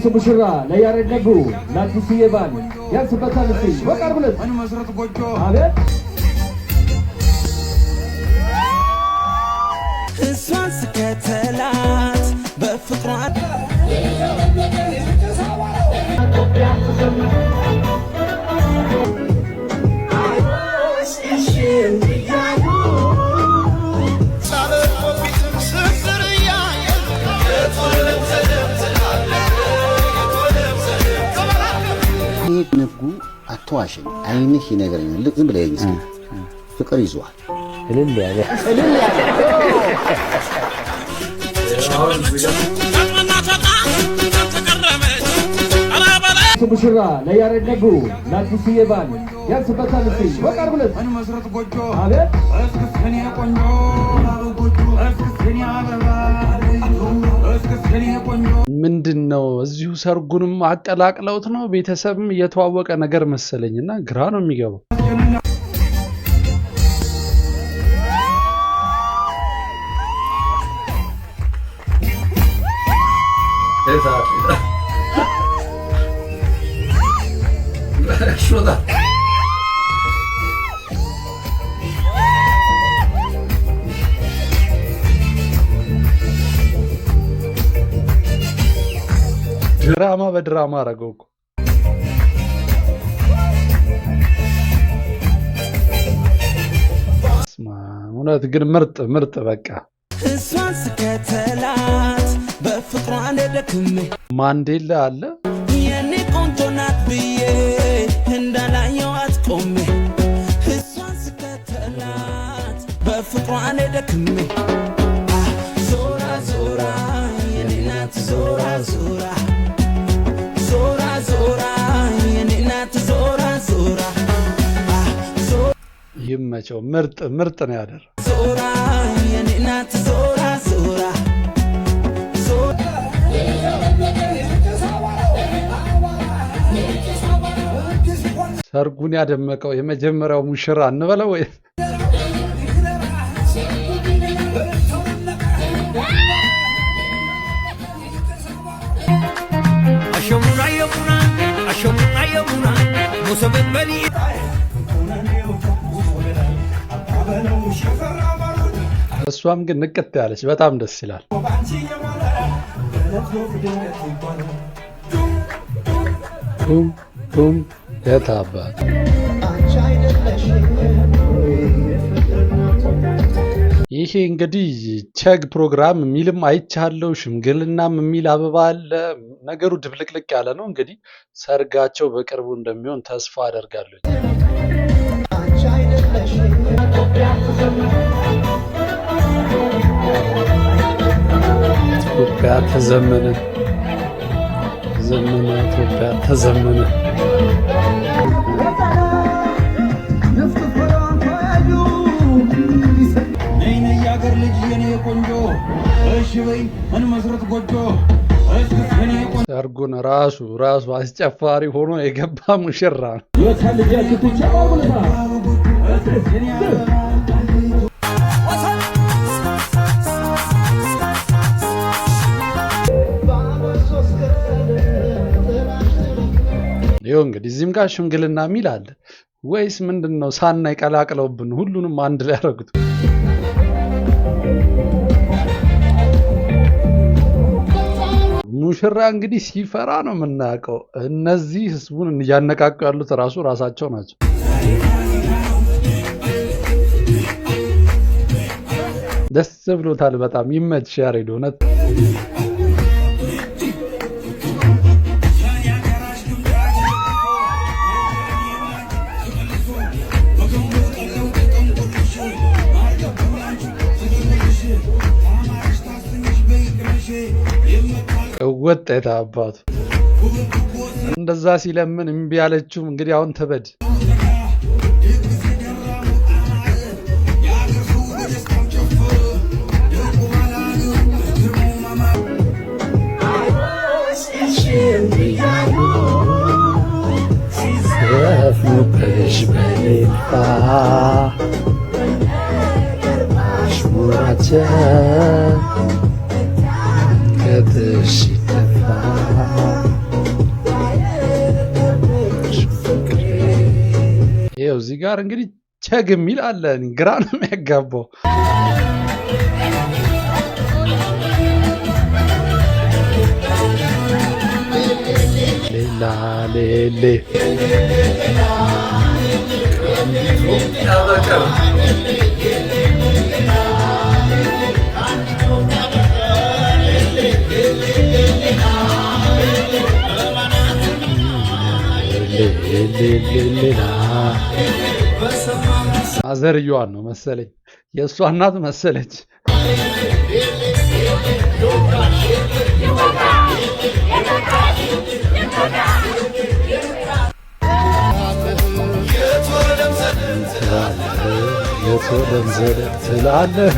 ሙሽራ ለያሬድ ነጉ ለአዲስ የባል ያንስበታል እስቲ ወቃር ብለት መስረት ጎጆ አቤት እሷን ስከተላት በፍቅሯ ነጉ አትዋሽኝ አይንህ ይነግረኛል ዝም ብለኝ እስኪ ፍቅር ይዟል እልል ያለ ሙሽራ ለያሬድ ነጉ ለአዲስ የባል ያንስበታል እስቲ ወቃር ብለት መስረት ጎጆ አቤት እስክስከኔ ቆንጆ እስክስከኔ አበባ ምንድነው እዚሁ ሰርጉንም አቀላቅለውት ነው ቤተሰብም እየተዋወቀ ነገር መሰለኝና ግራ ነው የሚገባው ድራማ በድራማ አረገው እኮ እውነት ግን ምርጥ በቃ እሷን ስከተላት በፍቅሯ እንደደክሜ ማንዴላ አለ የኔ ቆንጆ ናት ብዬ እንዳላየዋት ቆሜ እሷን ስከተላት በፍቅሯ እንደደክሜ ዞራ ዞራ የኔ ናት ዞራ ዞራ ይመቸው ምርጥ ነው ያደረ ዞራ የኔ ናት ዞራ ዞራ ሰርጉን ያደመቀው የመጀመሪያው ሙሽራ እንበለው ወይ አሸሙና ሙሰበበሊ እሷም ግን ንቅት ያለች በጣም ደስ ይላል ቱም የታባት ይሄ እንግዲህ ቸግ ፕሮግራም የሚልም አይቻለው ሽምግልናም የሚል አበባ አለ ነገሩ ድብልቅልቅ ያለ ነው እንግዲህ ሰርጋቸው በቅርቡ እንደሚሆን ተስፋ አደርጋለሁ ኢትዮጵያ ተዘመነ ኢትዮጵያ ተዘመነ ነይነ ያገር ልጅ የኔ ቆንጆ እሺ በይ ምን መስረት ጎጆ ሰርጉን ራሱ አስጨፋሪ ሆኖ የገባ ሙሽራ ነው ይኸው እንግዲህ እዚህም ጋር ሽምግልና የሚል አለ ወይስ ምንድነው ሳናይ ቀላቅለውብን ሁሉንም አንድ ላይ ያደርጉት ሙሽራ እንግዲህ ሲፈራ ነው የምናውቀው እነዚህ ህዝቡን እያነቃቁ ያሉት ራሳቸው ናቸው ደስ ብሎታል በጣም ይመች ያሬድ እውነት ወጣ አባቱ እንደዛ ሲለምን እምቢ ያለችው እንግዲህ አሁን ተበድ Get this shit ጋር እንግዲህ ቸግ የሚል አለ። ግራ ነው የሚያጋባው። ሌላ ሌሌ አዘርየዋን ነው መሰለኝ፣ የእሷ እናት መሰለች። ትላለህ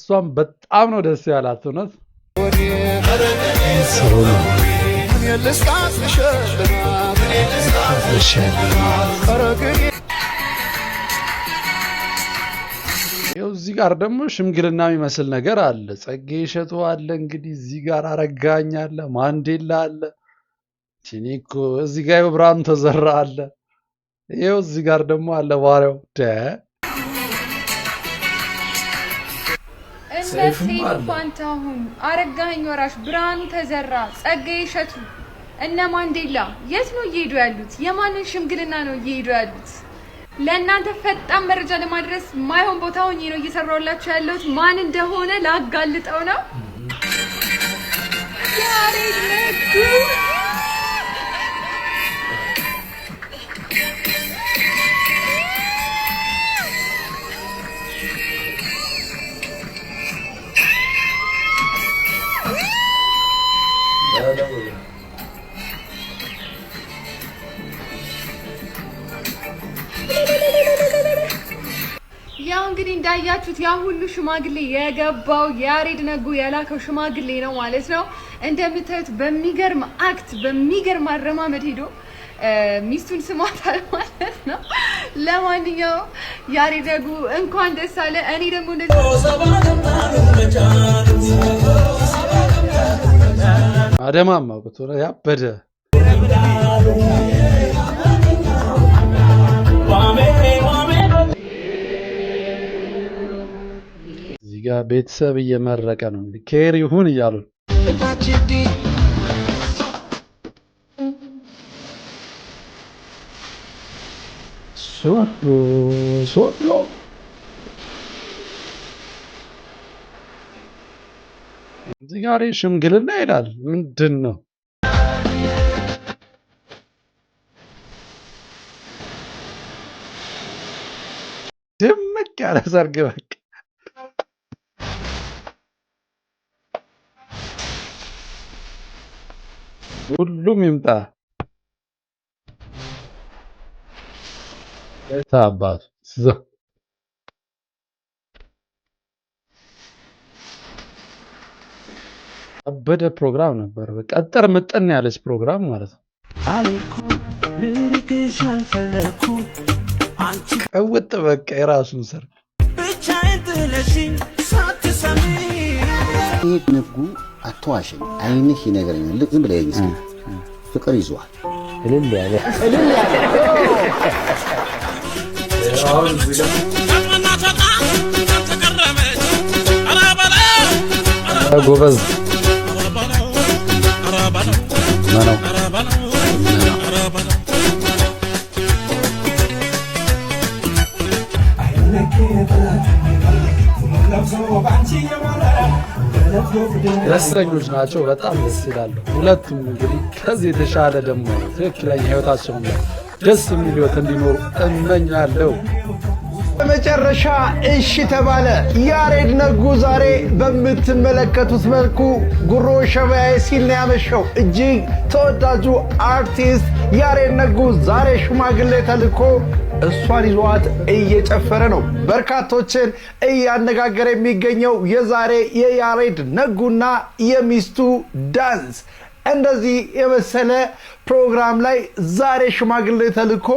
እሷም በጣም ነው ደስ ያላት እውነት። ይኸው እዚህ ጋር ደግሞ ሽምግልና የሚመስል ነገር አለ። ጸጌ እሸቱ አለ እንግዲህ እዚህ ጋር አረጋኝ አለ፣ ማንዴላ አለ፣ ቲኒኮ እዚህ ጋር ብርሃኑ ተዘራ አለ። ይኸው እዚህ ጋር ደግሞ አለ ባሪያው ሰይፉ ፋንታሁን፣ አረጋኸኝ ወራሽ፣ ብርሃኑ ተዘራ፣ ጸጌ እሸቱ እነ ማንዴላ የት ነው እየሄዱ ያሉት? የማንን ሽምግልና ነው እየሄዱ ያሉት? ለእናንተ ፈጣን መረጃ ለማድረስ ማይሆን ቦታ ሆኜ ነው እየሰራሁላችሁ ያለሁት። ማን እንደሆነ ላጋልጠው ነው። ያሬድ ነጉ ያው እንግዲህ እንዳያችሁት ያ ሁሉ ሽማግሌ የገባው ያሬድ ነጉ የላከው ሽማግሌ ነው ማለት ነው። እንደምታዩት በሚገርም አክት በሚገርም አረማመድ ሄዶ ሚስቱን ስሟታል ማለት ነው። ለማንኛውም ያሬድ ነጉ እንኳን ደስ አለ። እኔ ደግሞ እንደዚህ አደማማ ቁጥር ያበደ እዚህ ጋር ቤተሰብ እየመረቀ ነው እንግዲህ ኬር ይሁን እያሉ ሶሎ እዚህ ጋር ሽምግልና ይላል። ምንድን ነው? ድምቅ ያለ ሰርግ በቃ ሁሉም ይምጣ። ታባቱ አበደ ፕሮግራም ነበር። በቃ አጠር ምጥን ያለች ፕሮግራም ማለት ነው። ቀውጥ በቃ የራሱን ሰርግ ያሬድ ነጉ አትዋሸኝ፣ አይንህ ይነግረኛል። ልክ ዝም ብለህ እስኪ ፍቅር ይዟል። እልል ያለ ጎበዝ ደስተኞች ናቸው። በጣም ደስ ይላሉ ሁለቱም። እንግዲህ ከዚህ የተሻለ ደግሞ ትክክለኛ ህይወታቸውን ደስ የሚል ህይወት እንዲኖሩ እመኛለሁ። በመጨረሻ እሺ ተባለ። ያሬድ ነጉ ዛሬ በምትመለከቱት መልኩ ጉሮ ሸባዬ ሲል ነው ያመሸው። እጅግ ተወዳጁ አርቲስት ያሬድ ነጉ ዛሬ ሽማግሌ ተልኮ እሷን ይዟት እየጨፈረ ነው በርካቶችን እያነጋገረ የሚገኘው የዛሬ የያሬድ ነጉና የሚስቱ ዳንስ እንደዚህ የመሰለ ፕሮግራም ላይ ዛሬ ሽማግሌ ተልኮ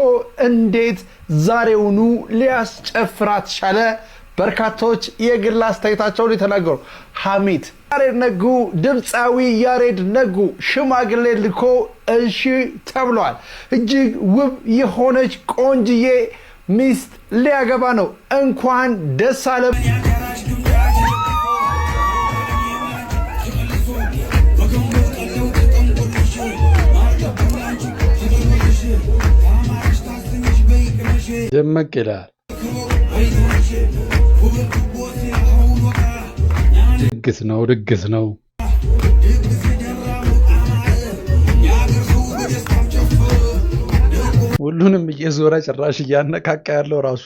እንዴት ዛሬውኑ ሊያስጨፍራት ቻለ በርካቶች የግል አስተያየታቸውን የተናገሩ ሐሚት ያሬድ ነጉ ድምፃዊ ያሬድ ነጉ ሽማግሌ ልኮ እሺ ተብሏል እጅግ ውብ የሆነች ቆንጅዬ ሚስት ሊያገባ ነው እንኳን ደስ አለ ደመቅ ይላል ድግስ ነው ሁሉንም እየዞረ ጭራሽ እያነካካ ያለው ራሱ